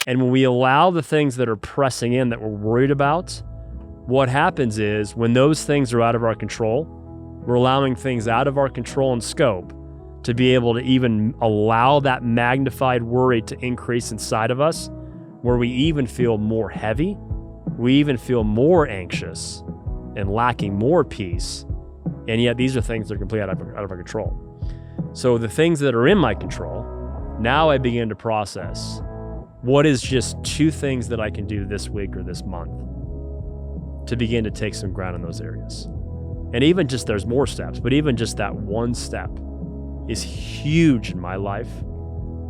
And when we allow the things that are pressing in that we're worried about, what happens is when those things are out of our control, we're allowing things out of our control and scope to be able to even allow that magnified worry to increase inside of us, where we even feel more heavy, we even feel more anxious and lacking more peace. And yet these are things that are completely out of our control. So the things that are in my control, now I begin to process what is just 2 things that I can do this week or this month to begin to take some ground in those areas. And even just, there's more steps, but even just that one step is huge in my life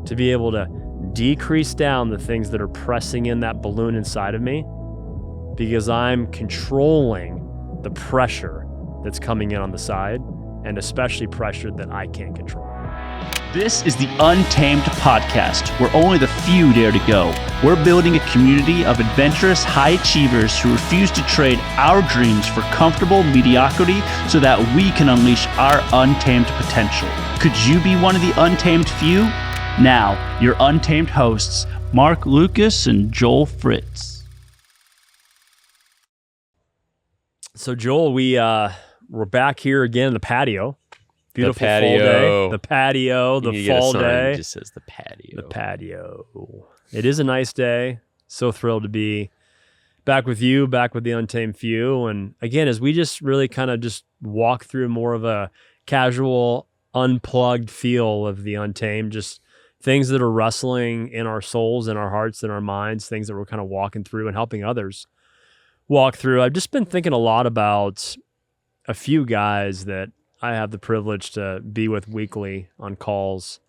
to be able to decrease down the things that are pressing in that balloon inside of me, because I'm controlling the pressure that's coming in on the side, and especially pressure that I can't control. This is the Untamed Podcast, where only the few dare to go. We're building a community of adventurous high achievers who refuse to trade our dreams for comfortable mediocrity so that we can unleash our untamed potential. Could you be one of the untamed few? Now, your untamed hosts, Mark Lucas and Joel Fritz. So Joel, we're back here again in the patio. Beautiful The patio. fall day. The patio, the You get a fall sign day. that just says the patio. The patio. It is a nice day. So thrilled to be back with you, back with the Untamed Few. And again, as we just really kind of just walk through more of a casual, unplugged feel of the Untamed, just things that are wrestling in our souls, in our hearts, in our minds, things that we're kind of walking through and helping others walk through. I've just been thinking a lot about a few guys that I have the privilege to be with weekly on calls.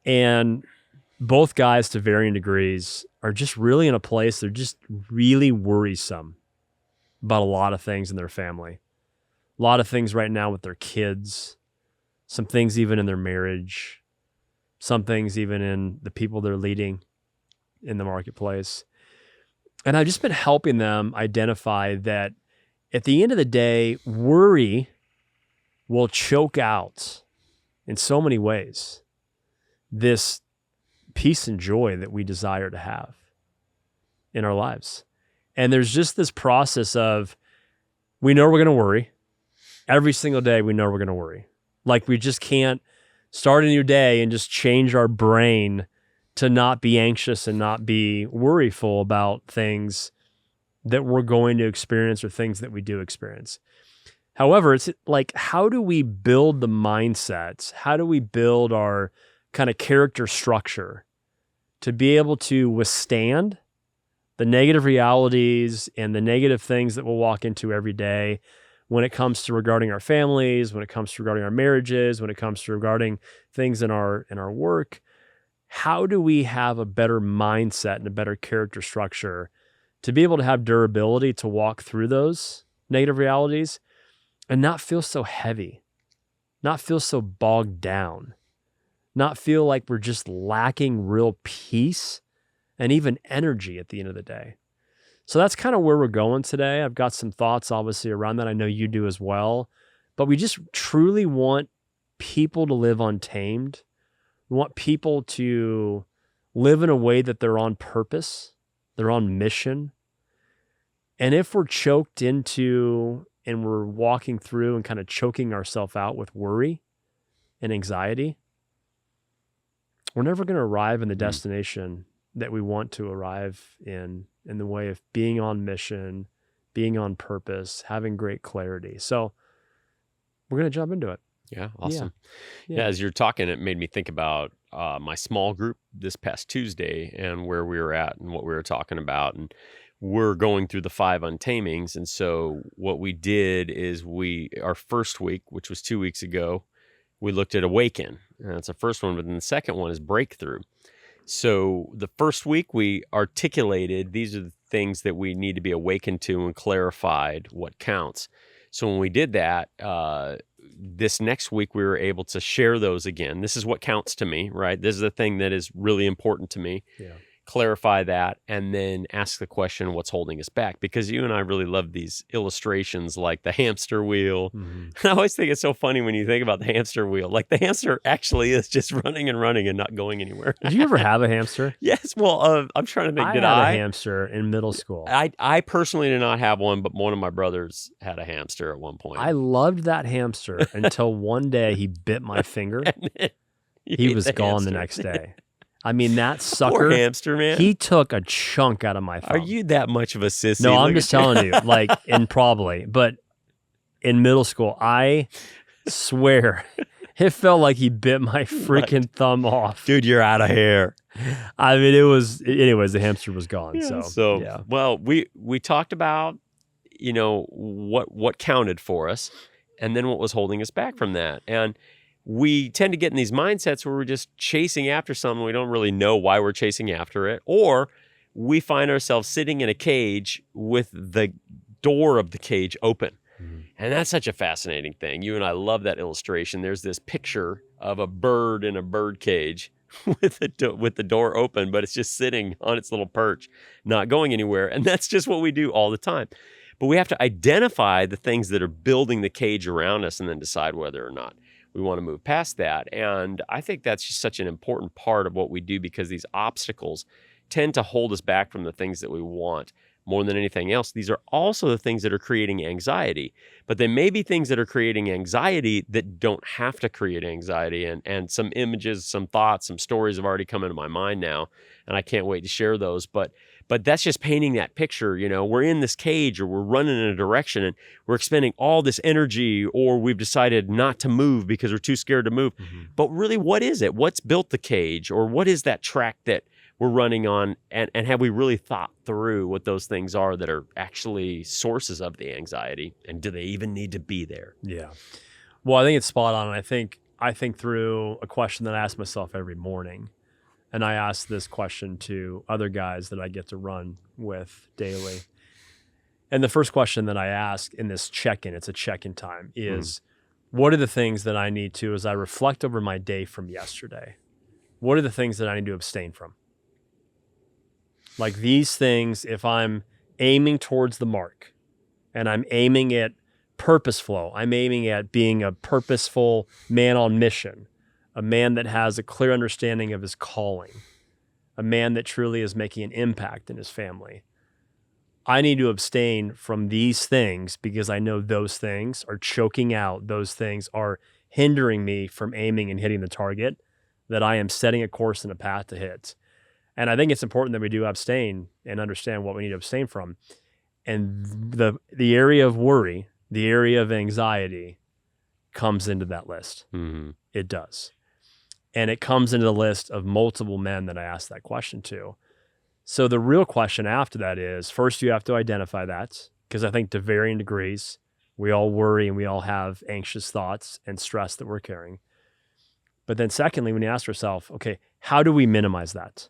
And both guys, to varying degrees, are just really in a place, they're just really worrisome about a lot of things in their family. A lot of things right now with their kids, some things even in their marriage, some things even in the people they're leading in the marketplace. And I've just been helping them identify that at the end of the day, worry will choke out in so many ways this peace and joy that we desire to have in our lives. And there's just this process of, we know we're going to worry. Every single day we know we're going to worry. Like we just can't start a new day and just change our brain to not be anxious and not be worryful about things that we're going to experience or things that we do experience. However, it's like, how do we build the mindsets? How do we build our kind of character structure to be able to withstand the negative realities and the negative things that we'll walk into every day when it comes to regarding our families, when it comes to regarding our marriages, when it comes to regarding things in our work? How do we have a better mindset and a better character structure to be able to have durability to walk through those negative realities and not feel so heavy, not feel so bogged down, not feel like we're just lacking real peace and even energy at the end of the day? So that's kind of where we're going today. I've got some thoughts obviously around that. I know you do as well, but we just truly want people to live untamed. We want people to live in a way that they're on purpose, they're on mission. And if we're choked into and we're walking through and kind of choking ourselves out with worry and anxiety, we're never going to arrive in the destination that we want to arrive in the way of being on mission, being on purpose, having great clarity. So we're going to jump into it. Yeah, awesome. Yeah. Yeah, as you're talking, it made me think about my small group this past Tuesday and where we were at and what we were talking about. And we're going through the 5 untamings. And so what we did is our first week, which was 2 weeks ago, we looked at awaken. And that's the first one, but then the second one is breakthrough. So the first week we articulated, these are the things that we need to be awakened to and clarified what counts. So when we did that, this next week we were able to share those again. This is what counts to me, right? This is the thing that is really important to me. Yeah. clarify that, and then ask the question, what's holding us back? Because you and I really love these illustrations like the hamster wheel. And I always think it's so funny when you think about the hamster wheel. Like the hamster actually is just running and running and not going anywhere. Did you ever have a hamster? Yes. Well, I'm trying to think. I Did had I? a hamster in middle school. I personally did not have one, but one of my brothers had a hamster at one point. I loved that hamster until one day he bit my finger. And then He was gone the hamster. next day. I mean, that sucker, Poor hamster, man. he took a chunk out of my thumb. Are you that much of a sissy? No, I'm Look just at telling you, like, but in middle school, I swear, it felt like he bit my freaking thumb off. Dude, you're out of here. I mean, anyways, the hamster was gone. So yeah. Well, we talked about, what counted for us and then what was holding us back from that. And we tend to get in these mindsets where we're just chasing after something. We don't really know why we're chasing after it. Or we find ourselves sitting in a cage with the door of the cage open. And that's such a fascinating thing. You and I love that illustration. There's this picture of a bird in a bird cage with the door open, but it's just sitting on its little perch, not going anywhere. And that's just what we do all the time. But we have to identify the things that are building the cage around us and then decide whether or not we want to move past that. And I think that's just such an important part of what we do, because these obstacles tend to hold us back from the things that we want more than anything else. These are also the things that are creating anxiety, but they may be things that are creating anxiety that don't have to create anxiety. And some images, some thoughts, some stories have already come into my mind now, and I can't wait to share those. But that's just painting that picture. We're in this cage, or we're running in a direction, and we're expending all this energy, or we've decided not to move because we're too scared to move. But really, what is it? What's built the cage? Or what is that track that we're running on? And have we really thought through what those things are that are actually sources of the anxiety? And do they even need to be there? Yeah. Well, I think it's spot on. I think through a question that I ask myself every morning. And I ask this question to other guys that I get to run with daily. And the first question that I ask in this check-in, it's a check-in time, is what are the things that I need to, as I reflect over my day from yesterday, what are the things that I need to abstain from? Like these things, if I'm aiming towards the mark and I'm aiming at purposeful, I'm aiming at being a purposeful man on mission, a man that has a clear understanding of his calling, a man that truly is making an impact in his family. I need to abstain from these things because I know those things are choking out, those things are hindering me from aiming and hitting the target that I am setting a course and a path to hit. And I think it's important that we do abstain and understand what we need to abstain from. And the area of worry, the area of anxiety comes into that list. It does. And it comes into the list of multiple men that I asked that question to. So the real question after that is, first you have to identify that, because I think to varying degrees, we all worry and we all have anxious thoughts and stress that we're carrying. But then secondly, when you ask yourself, okay, how do we minimize that?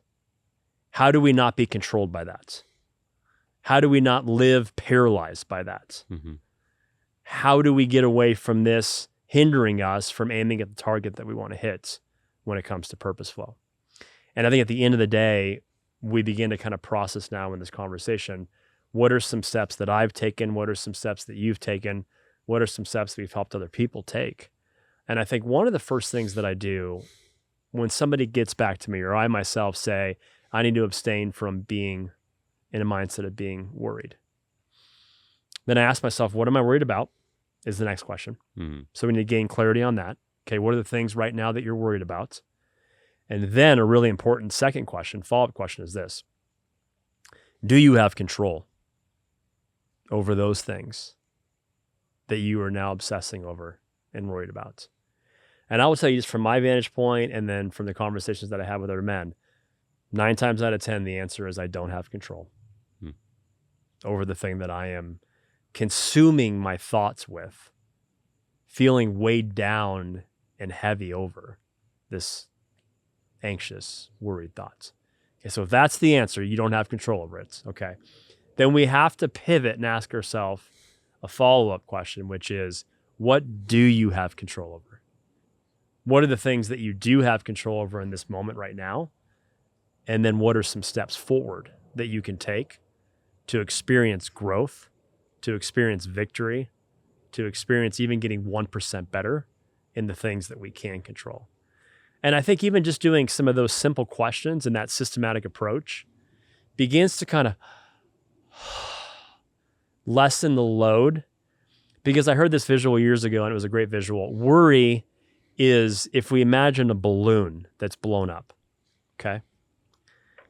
How do we not be controlled by that? How do we not live paralyzed by that? How do we get away from this hindering us from aiming at the target that we want to hit when it comes to purpose flow? And I think at the end of the day, we begin to kind of process now in this conversation, what are some steps that I've taken? What are some steps that you've taken? What are some steps that we've helped other people take? And I think one of the first things that I do when somebody gets back to me, or I myself say, I need to abstain from being in a mindset of being worried. Then I ask myself, what am I worried about? Is the next question. So we need to gain clarity on that. Okay, what are the things right now that you're worried about? And then a really important second question, follow-up question is this. Do you have control over those things that you are now obsessing over and worried about? And I will tell you just from my vantage point and then from the conversations that I have with other men, 9 times out of 10, the answer is I don't have control over the thing that I am consuming my thoughts with, feeling weighed down and heavy over this anxious, worried thoughts. Okay, so if that's the answer, you don't have control over it, okay? Then we have to pivot and ask ourselves a follow-up question, which is, what do you have control over? What are the things that you do have control over in this moment right now? And then what are some steps forward that you can take to experience growth, to experience victory, to experience even getting 1% better in the things that we can control. And I think even just doing some of those simple questions and that systematic approach begins to kind of lessen the load. Because I heard this visual years ago, and it was a great visual. Worry is if we imagine a balloon that's blown up, okay?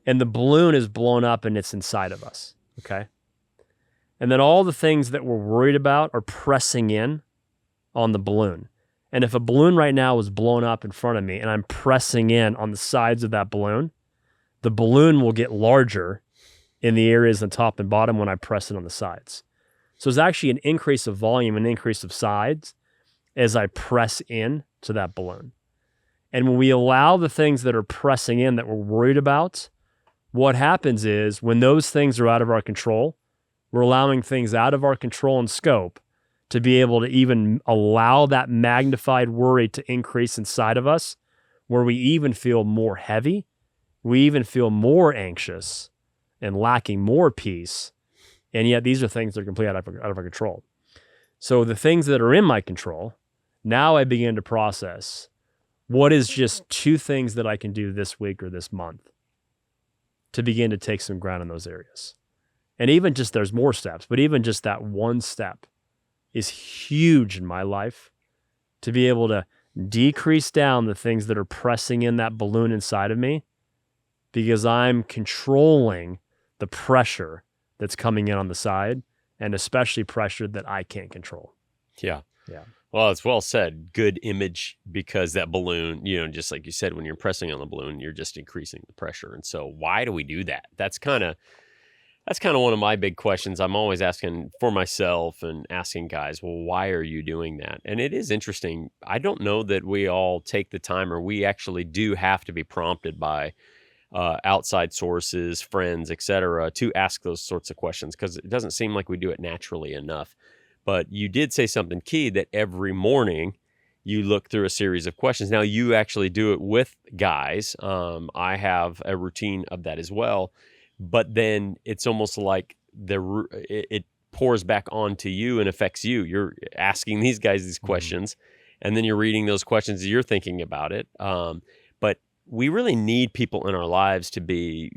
And the balloon is blown up and it's inside of us, okay? And then all the things that we're worried about are pressing in on the balloon. And if a balloon right now is blown up in front of me and I'm pressing in on the sides of that balloon, the balloon will get larger in the areas on top and bottom when I press it on the sides. So it's actually an increase of volume, an increase of sides as I press in to that balloon. And when we allow the things that are pressing in that we're worried about, what happens is when those things are out of our control, we're allowing things out of our control and scope to be able to even allow that magnified worry to increase inside of us, where we even feel more heavy, we even feel more anxious and lacking more peace. And yet these are things that are completely out of our control. So the things that are in my control, now I begin to process what is just 2 things that I can do this week or this month to begin to take some ground in those areas. And even just, there's more steps, but even just that one step is huge in my life to be able to decrease down the things that are pressing in that balloon inside of me, because I'm controlling the pressure that's coming in on the side, and especially pressure that I can't control. Yeah. Yeah. Well, it's well said. Good image, because that balloon, just like you said, when you're pressing on the balloon, you're just increasing the pressure. And so why do we do that? That's kind of one of my big questions I'm always asking for myself and asking guys, well, why are you doing that? And it is interesting. I don't know that we all take the time, or we actually do have to be prompted by outside sources, friends, etc., to ask those sorts of questions, because it doesn't seem like we do it naturally enough. But you did say something key, that every morning you look through a series of questions. Now, you actually do it with guys. I have a routine of that as well. But then it's almost like it pours back onto you and affects you. You're asking these guys these questions, and then you're reading those questions, and you're thinking about it. But we really need people in our lives to be,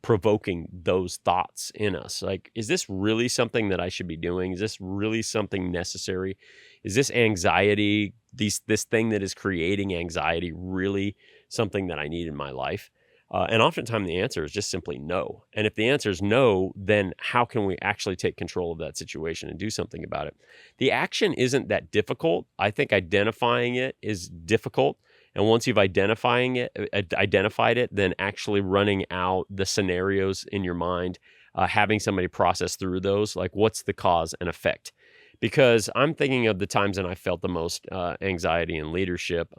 provoking those thoughts in us. Like, is this really something that I should be doing? Is this really something necessary? Is this anxiety, this thing that is creating anxiety, really something that I need in my life? And oftentimes the answer is just simply no. And if the answer is no, then how can we actually take control of that situation and do something about it? The action isn't that difficult. I think identifying it is difficult. And once you've identified it, then actually running out the scenarios in your mind, having somebody process through those, like what's the cause and effect? Because I'm thinking of the times that I felt the most anxiety in leadership,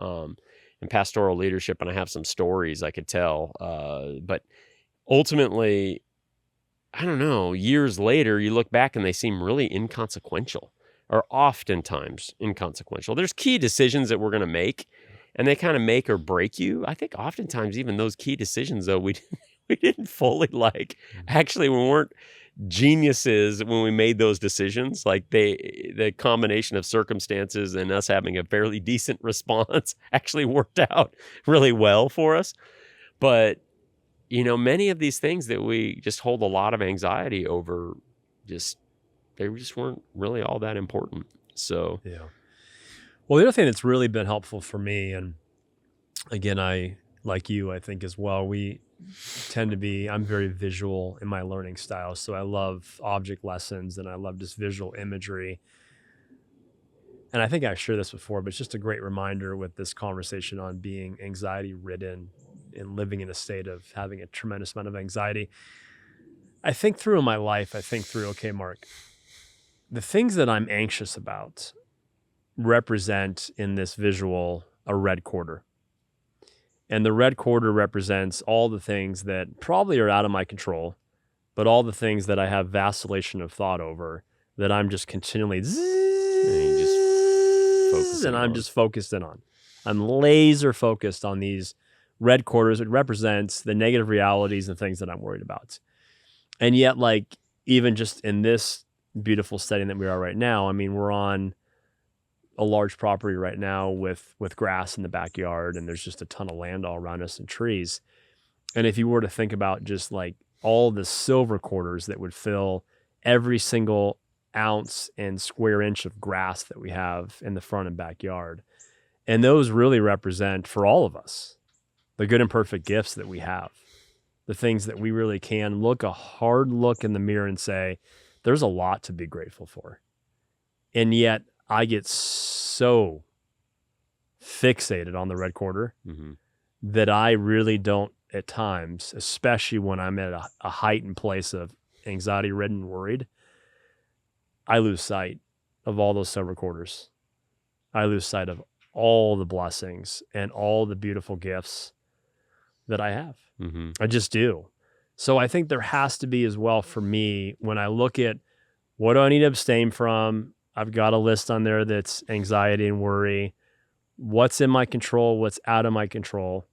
in pastoral leadership, and I have some stories I could tell. But ultimately, I don't know, years later, you look back and they seem really inconsequential, or oftentimes inconsequential. There's key decisions that we're going to make, and they kind of make or break you. I think oftentimes even those key decisions, though, we didn't fully like. Actually, we weren't geniuses when we made those decisions. Like the combination of circumstances and us having a fairly decent response actually worked out really well for us. But, many of these things that we just hold a lot of anxiety over, they just weren't really all that important. So, yeah. Well, the other thing that's really been helpful for me, and again, I, like you, I think as well, I'm very visual in my learning style. So I love object lessons and I love just visual imagery. And I think I shared this before, but it's just a great reminder with this conversation on being anxiety ridden and living in a state of having a tremendous amount of anxiety. I think through in my life, okay, Mark, the things that I'm anxious about represent in this visual a red quarter. And the red quarter represents all the things that probably are out of my control, but all the things that I have vacillation of thought over, that I'm just continually just focused in on. I'm laser focused on these red quarters, it represents the negative realities and things that I'm worried about. And yet, like, even just in this beautiful setting that we are right now, I mean, we're on a large property right now with grass in the backyard, and there's just a ton of land all around us and trees. And if you were to think about just like all the silver quarters that would fill every single ounce and square inch of grass that we have in the front and backyard, and those really represent for all of us the good and perfect gifts that we have, the things that we really can look a hard look in the mirror and say, there's a lot to be grateful for. And yet I get so fixated on the red quarter that I really don't at times, especially when I'm at a heightened place of anxiety ridden and worried, I lose sight of all those silver quarters. I lose sight of all the blessings and all the beautiful gifts that I have. I just do. So I think there has to be as well for me, when I look at what do I need to abstain from, I've got a list on there that's anxiety and worry. What's in my control? What's out of my control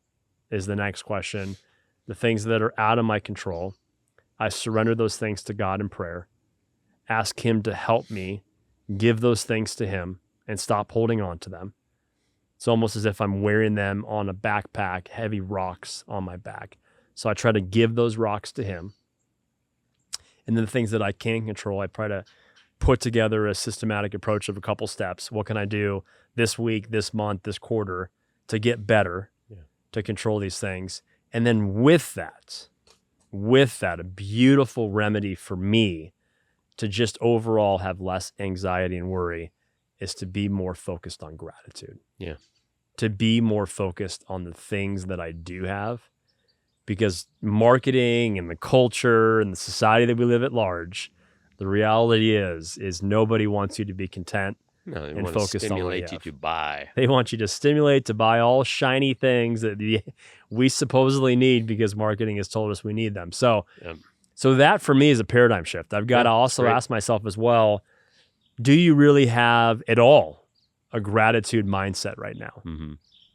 is the next question. The things that are out of my control, I surrender those things to God in prayer. Ask Him to help me give those things to Him and stop holding on to them. It's almost as if I'm wearing them on a backpack, heavy rocks on my back. So I try to give those rocks to Him. And then the things that I can control, I try to put together a systematic approach of a couple steps. What can I do this week, this month, this quarter to get better, to control these things? And then with that, a beautiful remedy for me to just overall have less anxiety and worry is to be more focused on gratitude. Yeah. To be more focused on the things that I do have, because marketing and the culture and the society that we live at large, the reality is nobody wants you to be content and focused on what you have. To buy. They want you to stimulate to buy all shiny things that we supposedly need because marketing has told us we need them. So that for me is a paradigm shift. I've got to also ask myself as well, do you really have at all a gratitude mindset right now?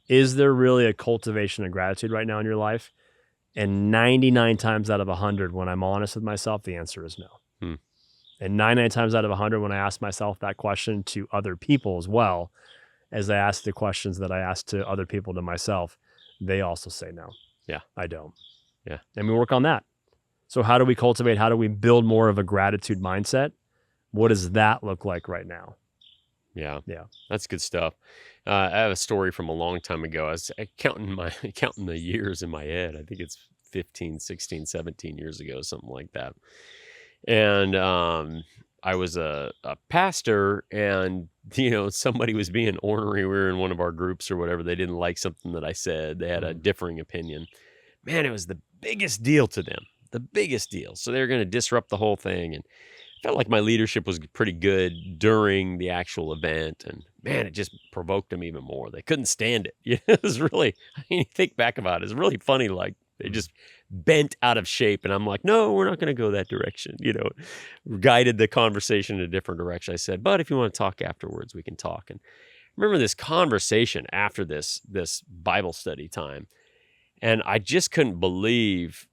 Is there really a cultivation of gratitude right now in your life? And 99 times out of 100, when I'm honest with myself, the answer is no. And 99 times out of 100, when I ask myself that question to other people as well, as I ask the questions that I ask to other people to myself, they also say no. Yeah. I don't. Yeah. And we work on that. So how do we cultivate, how do we build more of a gratitude mindset? What does that look like right now? Yeah. Yeah. That's good stuff. I have a story from a long time ago. I was counting the years in my head. I think it's 15, 16, 17 years ago, something like that. And I was a pastor, and somebody was being ornery. We were in one of our groups or whatever. They didn't like something that I said. They had a differing opinion. Man, it was the biggest deal to them. The biggest deal. So they were going to disrupt the whole thing. And I felt like my leadership was pretty good during the actual event. And man, it just provoked them even more. They couldn't stand it. It was really, you think back about it, it's really funny. Like they just bent out of shape. And I'm like, no, we're not going to go that direction. Guided the conversation in a different direction. I said, but if you want to talk afterwards, we can talk. And I remember this conversation after this Bible study time. And I just couldn't believe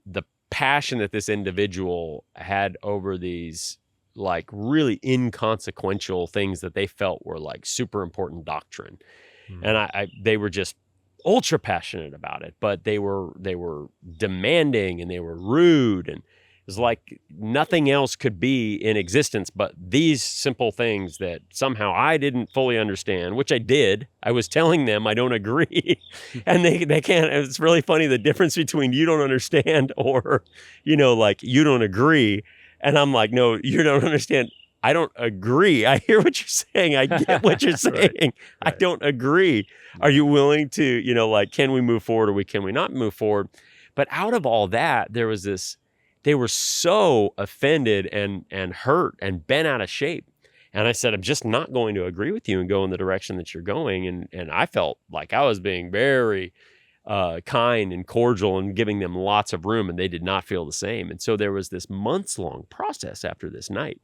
the passion that this individual had over these like really inconsequential things that they felt were like super important doctrine. And they were just ultra passionate about it, but they were demanding and they were rude, and it was like nothing else could be in existence but these simple things that somehow I didn't fully understand, which I did. I was telling them I don't agree, and they can't. It's really funny, the difference between you don't understand or like you don't agree, and I'm like, no, you don't understand. I don't agree. I hear what you're saying. I get what you're saying. Right. I don't agree. Are you willing to, like, can we move forward or can we not move forward? But out of all that, there was this, they were so offended and hurt and bent out of shape. And I said, I'm just not going to agree with you and go in the direction that you're going. And I felt like I was being very kind and cordial and giving them lots of room, and they did not feel the same. And so there was this months-long process after this night.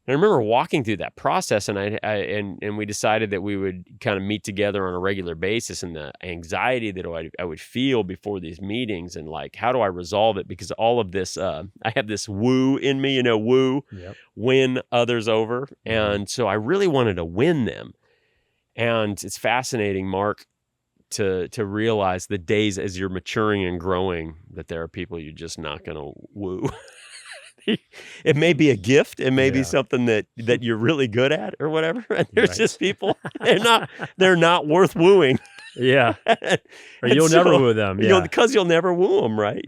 And I remember walking through that process, and and we decided that we would kind of meet together on a regular basis, and the anxiety that I would feel before these meetings, and like, how do I resolve it? Because all of this, I have this woo in me, woo, Yep. win others over. And so I really wanted to win them. And it's fascinating, Mark, to realize the days as you're maturing and growing, that there are people you're just not going to woo. It may be a gift. It may be something that you're really good at or whatever. And there's just people, they're not worth wooing. Yeah. Or you'll never woo them. Yeah. Because you'll never woo them, right?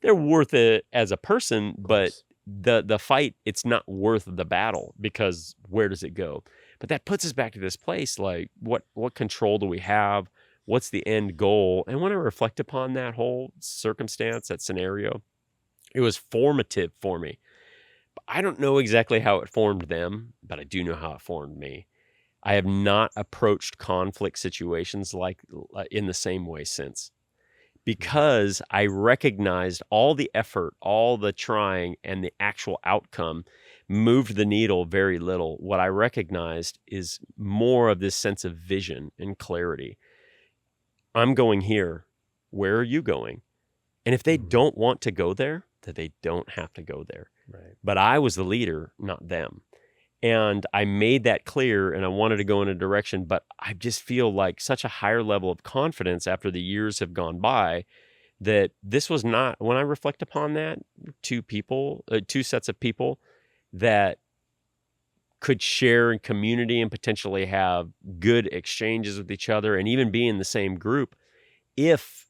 They're worth it as a person, but the fight, it's not worth the battle, because where does it go? But that puts us back to this place, like what control do we have? What's the end goal? And when I reflect upon that whole circumstance, that scenario, it was formative for me. I don't know exactly how it formed them, but I do know how it formed me. I have not approached conflict situations like in the same way since, because I recognized all the effort, all the trying, and the actual outcome moved the needle very little. What I recognized is more of this sense of vision and clarity. I'm going here. Where are you going? And if they don't want to go there, that they don't have to go there. Right. But I was the leader, not them. And I made that clear, and I wanted to go in a direction, but I just feel like such a higher level of confidence after the years have gone by, that this was not, when I reflect upon that, two sets of people that could share in community and potentially have good exchanges with each other and even be in the same group, if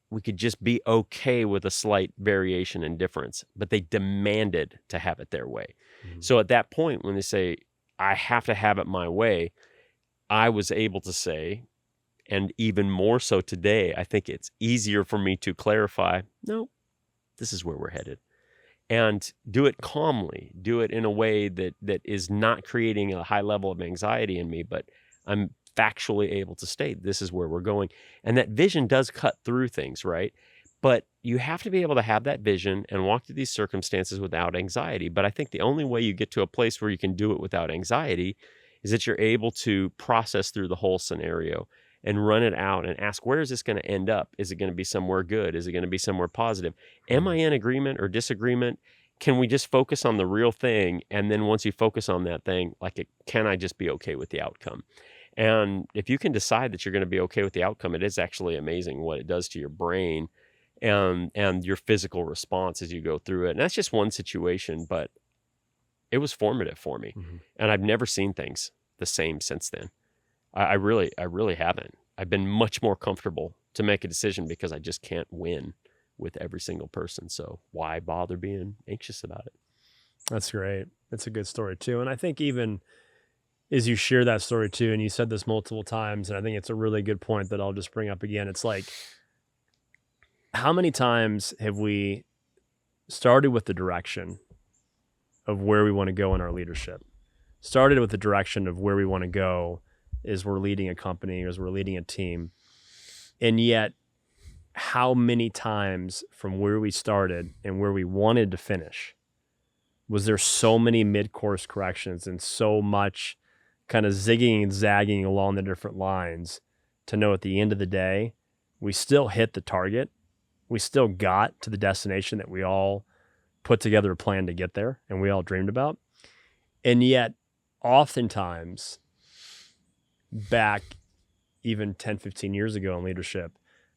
we could just be okay with a slight variation and difference, but they demanded to have it their way. So at that point, when they say, I have to have it my way, I was able to say, and even more so today, I think it's easier for me to clarify, no, this is where we're headed. And do it calmly, do it in a way that is not creating a high level of anxiety in me, but I'm factually able to state this is where we're going. And that vision does cut through things, right? But you have to be able to have that vision and walk through these circumstances without anxiety. But I think the only way you get to a place where you can do it without anxiety is that you're able to process through the whole scenario and run it out and ask, where is this going to end up? Is it going to be somewhere good? Is it going to be somewhere positive? Am I in agreement or disagreement? Can we just focus on the real thing? And then once you focus on that thing, can I just be okay with the outcome? And if you can decide that you're going to be okay with the outcome, it is actually amazing what it does to your brain and your physical response as you go through it. And that's just one situation, but it was formative for me. And I've never seen things the same since then. I really haven't. I've been much more comfortable to make a decision because I just can't win with every single person. So why bother being anxious about it? That's great. It's a good story too. And I think even as you share that story too, and you said this multiple times, and I think it's a really good point that I'll just bring up again. It's like, how many times have we started with the direction of where we want to go in our leadership? Started with the direction of where we want to go as we're leading a company, as we're leading a team. And yet, how many times from where we started and where we wanted to finish, was there so many mid-course corrections and so much kind of zigging and zagging along the different lines to know at the end of the day, we still hit the target. We still got to the destination that we all put together a plan to get there and we all dreamed about. And yet, oftentimes, back even 10, 15 years ago in leadership,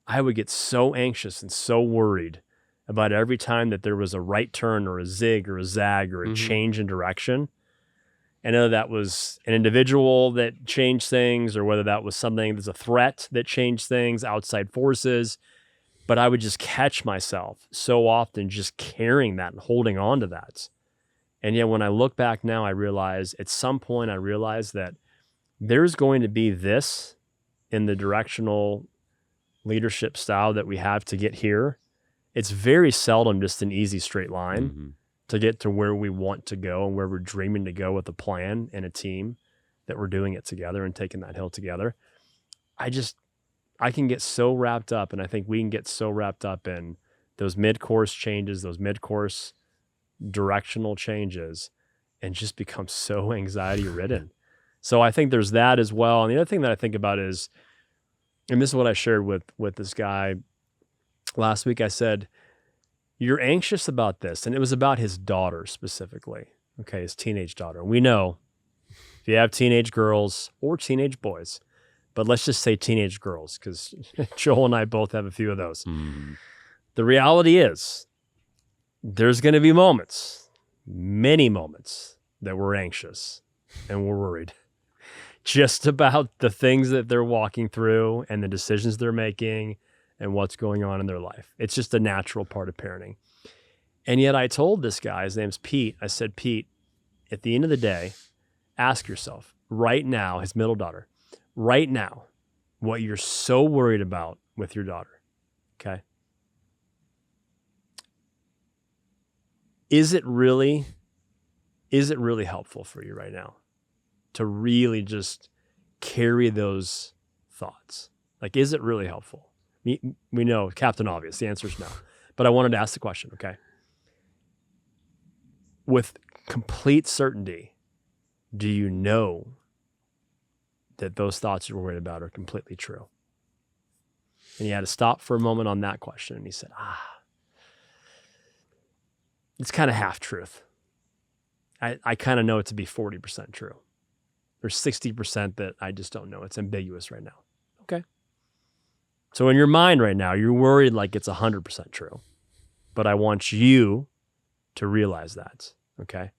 I would get so anxious and so worried about every time that there was a right turn or a zig or a zag or a change in direction. And whether that was an individual that changed things or whether that was something that's a threat that changed things, outside forces. But I would just catch myself so often just carrying that and holding on to that. And yet when I look back now, I realize at some point, that there's going to be this in the directional leadership style that we have to get here. It's very seldom just an easy straight line to get to where we want to go and where we're dreaming to go with a plan and a team that we're doing it together and taking that hill together. I can get so wrapped up, and I think we can get so wrapped up in those mid-course changes, those mid-course directional changes, and just become so anxiety ridden. So I think there's that as well. And the other thing that I think about is, and this is what I shared with this guy last week. I said, you're anxious about this. And it was about his daughter specifically. Okay, his teenage daughter. We know if you have teenage girls or teenage boys, but let's just say teenage girls, because Joel and I both have a few of those. Mm. The reality is there's going to be moments, many moments, that we're anxious and we're worried just about the things that they're walking through and the decisions they're making and what's going on in their life. It's just a natural part of parenting. And yet I told this guy, his name's Pete, I said, Pete, at the end of the day, ask yourself right now, his middle daughter, right now, what you're so worried about with your daughter, okay? Is it really helpful for you right now to really just carry those thoughts? Like, is it really helpful? We know, Captain Obvious, the answer is no. But I wanted to ask the question, okay? With complete certainty, do you know that those thoughts you're worried about are completely true? And he had to stop for a moment on that question. And he said, it's kind of half truth. I kind of know it to be 40% true. There's 60% that I just don't know. It's ambiguous right now. Okay. So in your mind right now, you're worried like it's 100% true. But I want you to realize that. Okay.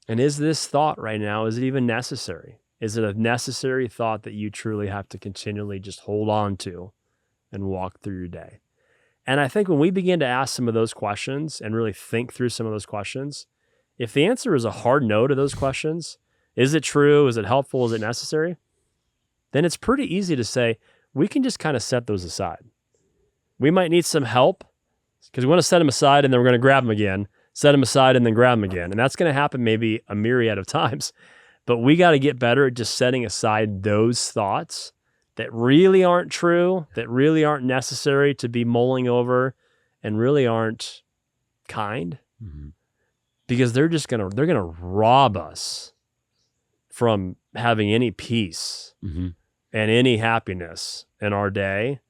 And is this thought right now, is it even necessary? Is it a necessary thought that you truly have to continually just hold on to and walk through your day? And I think when we begin to ask some of those questions and really think through some of those questions, if the answer is a hard no to those questions, is it true? Is it helpful? Is it necessary? Then it's pretty easy to say, we can just kind of set those aside. We might need some help because we want to set them aside and then we're going to grab them again, set them aside and then grab them again. And that's going to happen maybe a myriad of times. But we got to get better at just setting aside those thoughts that really aren't true, that really aren't necessary to be mulling over, and really aren't kind, because they're gonna rob us from having any peace and any happiness in our day,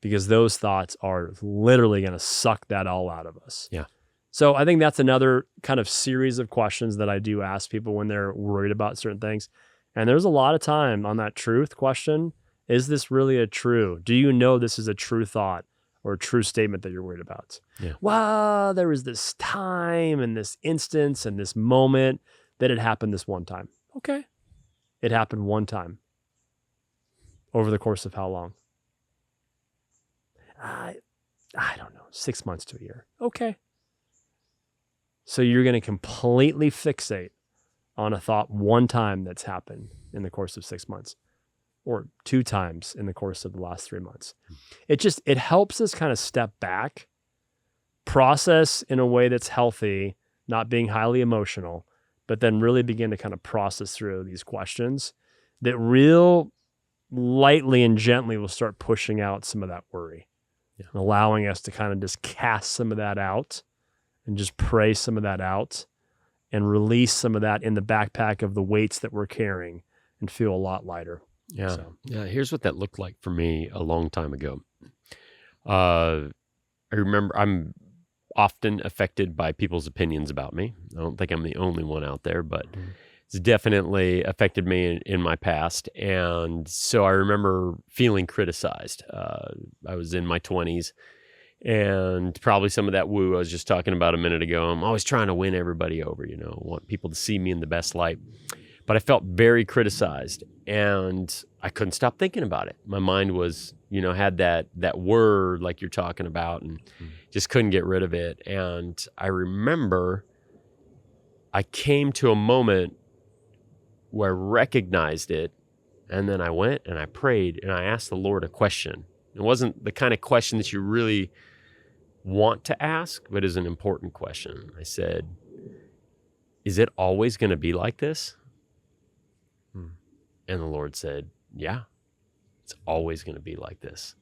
because those thoughts are literally gonna suck that all out of us. Yeah. So I think that's another kind of series of questions that I do ask people when they're worried about certain things. And there's a lot of time on that truth question. Is this really a true? Do you know this is a true thought or a true statement that you're worried about? Yeah. Well, there was this time and this instance and this moment that it happened this one time. Okay. It happened one time. Over the course of how long? I don't know, 6 months to a year. Okay. So you're going to completely fixate on a thought one time that's happened in the course of 6 months, or 2 times in the course of the last 3 months. It helps us kind of step back, process in a way that's healthy, not being highly emotional, but then really begin to kind of process through these questions that real lightly and gently will start pushing out some of that worry, and allowing us to kind of just cast some of that out and just pray some of that out and release some of that in the backpack of the weights that we're carrying and feel a lot lighter. Yeah. So. Yeah. Here's what that looked like for me a long time ago. I remember I'm often affected by people's opinions about me. I don't think I'm the only one out there, but it's definitely affected me in my past. And so I remember feeling criticized. I was in my 20s, and probably some of that woo I was just talking about a minute ago. I'm always trying to win everybody over, want people to see me in the best light. But I felt very criticized, and I couldn't stop thinking about it. My mind was, had that word like you're talking about, and just couldn't get rid of it. And I remember I came to a moment where I recognized it, and then I went and I prayed and I asked the Lord a question. It wasn't the kind of question that you really want to ask, but is an important question. I said, is it always going to be like this? And the Lord said, yeah, it's always going to be like this.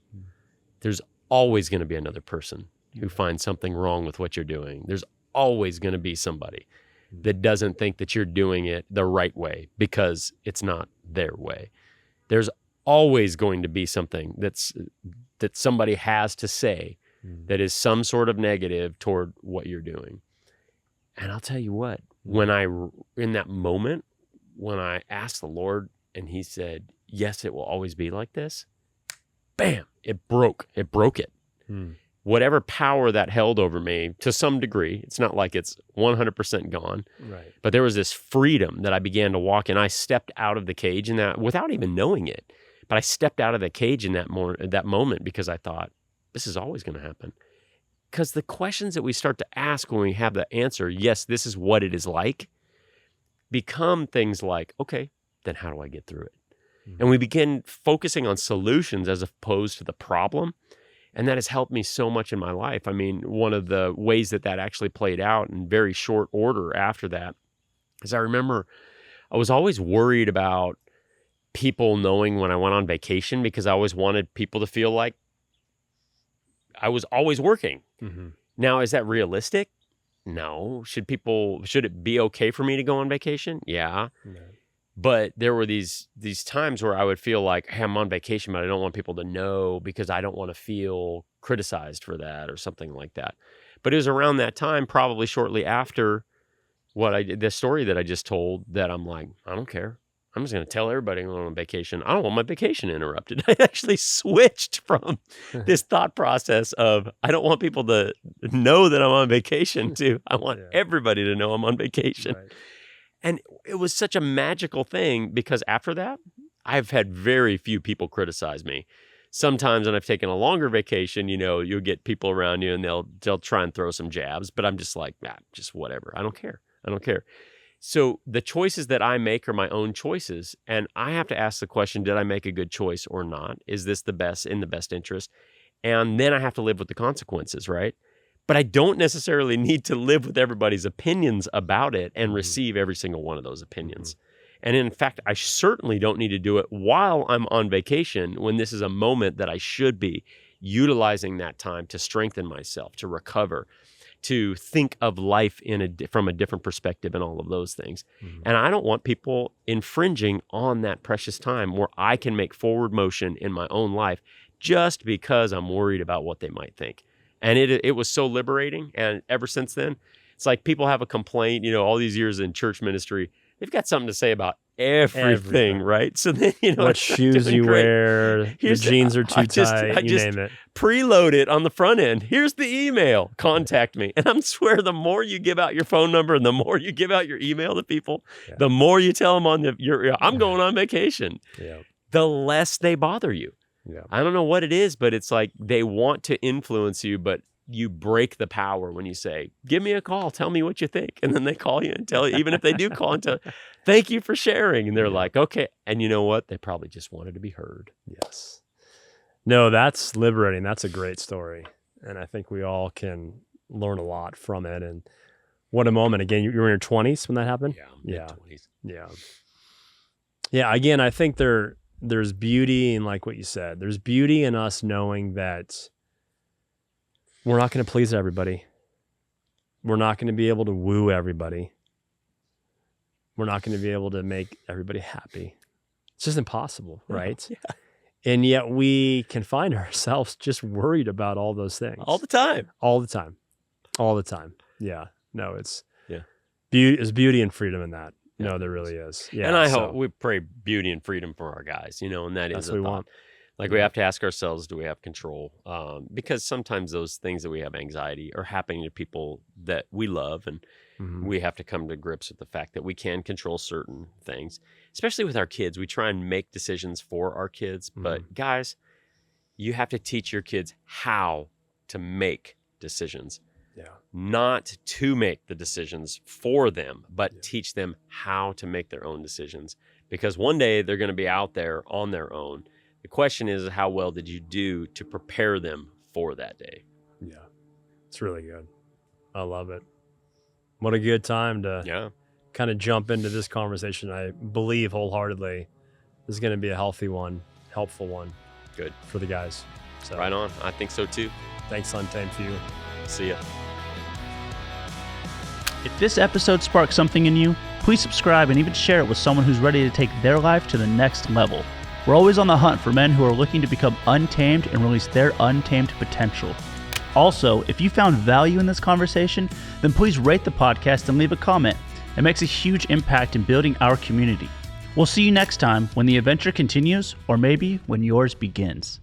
There's always going to be another person who finds something wrong with what you're doing. There's always going to be somebody. that doesn't think that you're doing it the right way because it's not their way. There's always going to be something that somebody has to say that is some sort of negative toward what you're doing. And I'll tell you what, in that moment, when I asked the Lord and he said, yes, it will always be like this, bam, it broke it. Whatever power that held over me to some degree, it's not like it's 100% gone, Right. but there was this freedom that I began to walk in. I stepped out of the cage in that without even knowing it, but I stepped out of the cage in that moment because I thought, this is always going to happen. Because the questions that we start to ask when we have the answer, yes, this is what it is like, become things like, okay, then how do I get through it? And we begin focusing on solutions as opposed to the problem. And that has helped me so much in my life. I mean, one of the ways that actually played out in very short order after that is I remember I was always worried about people knowing when I went on vacation because I always wanted people to feel like I was always working. Now, is that realistic? No. Should it be okay for me to go on vacation? Yeah. No. But there were these times where I would feel like, hey, I'm on vacation, but I don't want people to know because I don't want to feel criticized for that or something like that. But it was around that time, probably shortly after what I did, the story that I just told, that I'm like, I don't care. I'm just going to tell everybody I'm on vacation. I don't want my vacation interrupted. I actually switched from this thought process of I don't want people to know that I'm on vacation to I want everybody to know I'm on vacation. Right. And it was such a magical thing because after that, I've had very few people criticize me. Sometimes when I've taken a longer vacation, you'll get people around you and they'll try and throw some jabs, but I'm just like, just whatever. I don't care. So the choices that I make are my own choices. And I have to ask the question, did I make a good choice or not? Is this in the best interest? And then I have to live with the consequences, right? But I don't necessarily need to live with everybody's opinions about it and receive every single one of those opinions. And in fact, I certainly don't need to do it while I'm on vacation when this is a moment that I should be utilizing that time to strengthen myself, to recover, to think of life from a different perspective and all of those things. And I don't want people infringing on that precious time where I can make forward motion in my own life just because I'm worried about what they might think. And it was so liberating. And ever since then, it's like people have a complaint, all these years in church ministry, they've got something to say about everything. Right? So then, what shoes you wear, the jeans are too tight, you name it. Preload it on the front end. Here's the email. Contact me. And I swear, the more you give out your phone number and the more you give out your email to people, the more you tell them I'm going on vacation, the less they bother you. Yeah. I don't know what it is, but it's like they want to influence you, but you break the power when you say, give me a call, tell me what you think. And then they call you and tell you, even if they do call and tell, thank you for sharing. And they're like, okay. And you know what? They probably just wanted to be heard. Yes. No, that's liberating. That's a great story. And I think we all can learn a lot from it. And what a moment. Again, you were in your 20s when that happened? Yeah, mid-20s. Yeah. Yeah, again, I think there's beauty in, like what you said, there's beauty in us knowing that we're not going to please everybody. We're not going to be able to woo everybody. We're not going to be able to make everybody happy. It's just impossible, right? Yeah. And yet we can find ourselves just worried about all those things. All the time. Yeah. No, it's beauty. There's beauty and freedom in that. No, there really is. Yeah. And I hope we pray beauty and freedom for our guys, and that is what we want. Like we have to ask ourselves, do we have control? Because sometimes those things that we have anxiety are happening to people that we love, and we have to come to grips with the fact that we can control certain things, especially with our kids. We try and make decisions for our kids, but guys, you have to teach your kids how to make decisions. Yeah. Not to make the decisions for them, but teach them how to make their own decisions. Because one day they're going to be out there on their own. The question is, how well did you do to prepare them for that day? Yeah. It's really good. I love it. What a good time to kind of jump into this conversation. I believe wholeheartedly this is going to be a healthy one, helpful one. Good. For the guys. So, right on. I think so too. Thanks, Untamed Few. See ya. If this episode sparked something in you, please subscribe and even share it with someone who's ready to take their life to the next level. We're always on the hunt for men who are looking to become untamed and release their untamed potential. Also, if you found value in this conversation, then please rate the podcast and leave a comment. It makes a huge impact in building our community. We'll see you next time when the adventure continues, or maybe when yours begins.